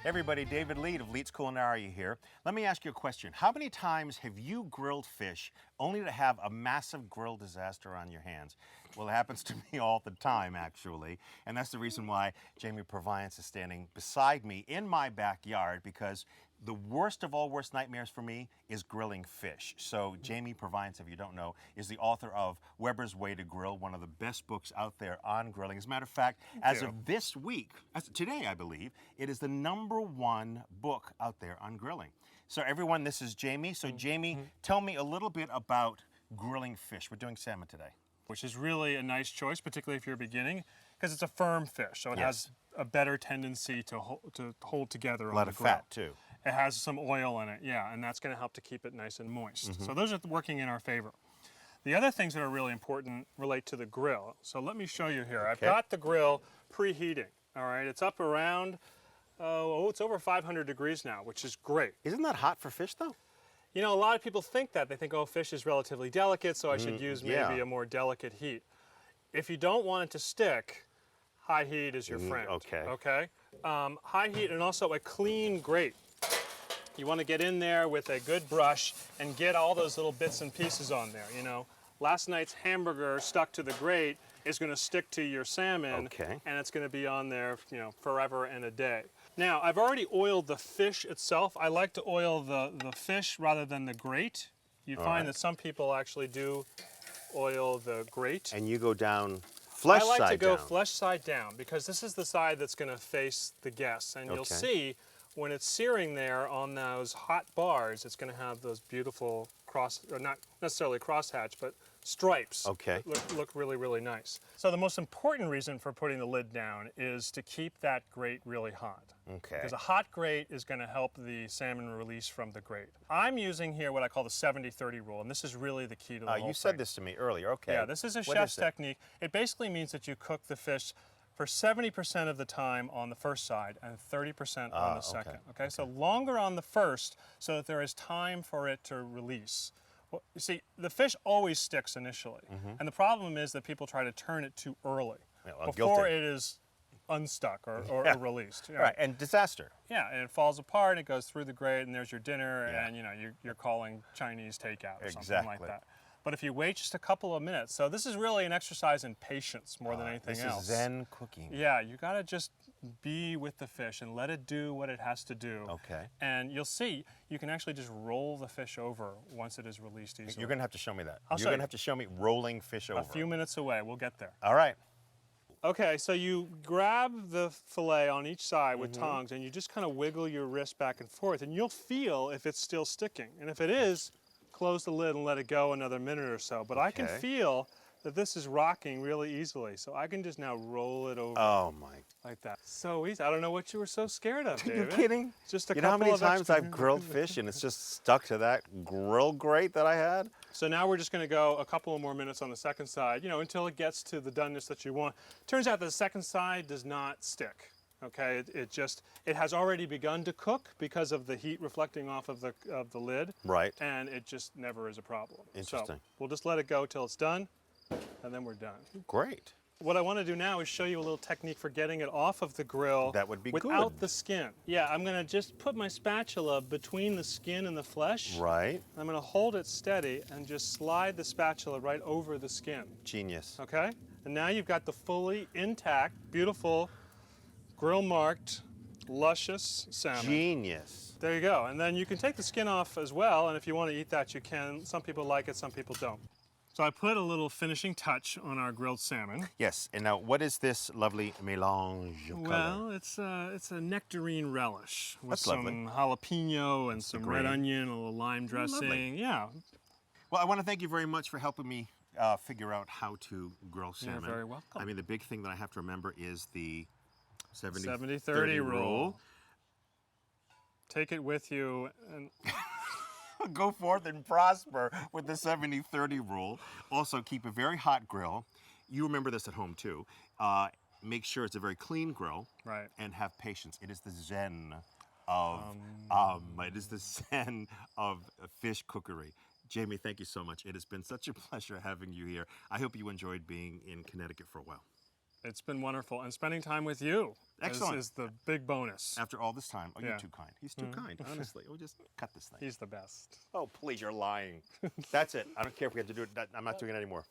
Hey everybody, David Leite of Leite's Culinary here. Let me ask you a question. How many times have you grilled fish only to have a massive grill disaster on your hands? Well, it happens to me all the time, actually. And that's the reason why Jamie Purviance is standing beside me in my backyard, because the worst of all worst nightmares for me is grilling fish. So Jamie Purviance, if you don't know, is the author of Weber's Way to Grill, one of the best books out there on grilling. As a matter of fact, as of this week, today I believe, it is the #1 book out there on grilling. So everyone, this is Jamie. So Jamie, tell me a little bit about grilling fish. We're doing salmon today. Which is really a nice choice, particularly if you're beginning, because it's a firm fish, so it has a better tendency to hold together on the grill. A lot of fat too. It has some oil in it, yeah, and that's going to help to keep it nice and moist. So those are working in our favor. The other things that are really important relate to the grill. So let me show you here. I've got the grill preheating, all right? It's up around, it's over 500 degrees now, which is great. Isn't that hot for fish though? You know, a lot of people think that. They think, oh, fish is relatively delicate, so I should use maybe a more delicate heat. If you don't want it to stick, high heat is your friend. Okay. High heat and also a clean grate. You want to get in there with a good brush and get all those little bits and pieces on there. You know, last night's hamburger stuck to the grate is going to stick to your salmon, and it's going to be on there, you know, forever and a day. Now, I've already oiled the fish itself. I like to oil the fish rather than the grate. You find that some people actually do oil the grate. And you go down flesh side down. I like to go flesh side down because this is the side that's going to face the guests. And you'll see when it's searing there on those hot bars, it's going to have those beautiful or not necessarily crosshatch, but stripes. Look really, really nice. So the most important reason for putting the lid down is to keep that grate really hot. Because a hot grate is going to help the salmon release from the grate. I'm using here what I call the 70-30 rule, and this is really the key to the whole thing. You said this to me earlier, Yeah, this is a chef's technique. It basically means that you cook the fish for 70% of the time on the first side and 30% on the second. Okay, so longer on the first so that there is time for it to release. Well, you see, the fish always sticks initially, and the problem is that people try to turn it too early before it is unstuck or released. Right, and disaster. Yeah, and it falls apart, and it goes through the grate, and there's your dinner, and you know you're calling Chinese takeout or something like that. But if you wait just a couple of minutes, so this is really an exercise in patience more than anything else. This is Zen cooking. Yeah, you got to just be with the fish and let it do what it has to do. And you'll see, you can actually just roll the fish over once it is released easily. You're going to have to show me that. You're going to have to show me rolling fish over. A few minutes away, we'll get there. All right. Okay, so you grab the fillet on each side with tongs and you just kind of wiggle your wrist back and forth, and you'll feel if it's still sticking. And if it is, close the lid and let it go another minute or so. But I can feel that this is rocking really easily, so I can just now roll it over. Oh my. Like that. So easy. I don't know what you were so scared of, David. Are you kidding? Just a you know how couple many of times I've grilled fish and it's just stuck to that grill grate that I had? So now we're just going to go a couple of more minutes on the second side, you know, until it gets to the doneness that you want. Turns out the second side does not stick. Okay, it has already begun to cook because of the heat reflecting off of the lid. Right. And it just never is a problem. Interesting. So we'll just let it go till it's done, and then we're done. Great. What I want to do now is show you a little technique for getting it off of the grill. That would be without the skin. Yeah, I'm going to just put my spatula between the skin and the flesh. Right. I'm going to hold it steady and just slide the spatula right over the skin. Genius. Okay? And now you've got the fully intact, beautiful, grill-marked, luscious salmon. Genius. There you go. And then you can take the skin off as well, and if you want to eat that, you can. Some people like it, some people don't. So I put a little finishing touch on our grilled salmon. Yes, and now what is this lovely mélange of color? Well, it's a nectarine relish with some jalapeno and some red onion, a little lime dressing. Lovely. Yeah. Well, I want to thank you very much for helping me figure out how to grill salmon. You're very welcome. I mean, the big thing that I have to remember is the 70-30 rule. Take it with you and go forth and prosper with the 70-30 rule. Also, keep a very hot grill. You remember this at home too. Make sure it's a very clean grill. Right. And have patience. It is the zen of fish cookery. Jamie, thank you so much. It has been such a pleasure having you here. I hope you enjoyed being in Connecticut for a while. It's been wonderful. And spending time with you is the big bonus. After all this time. Oh, you're too kind. He's too kind, honestly. We'll just cut this thing. He's the best. Oh, please, you're lying. That's it. I don't care if we have to do it. I'm not doing it anymore.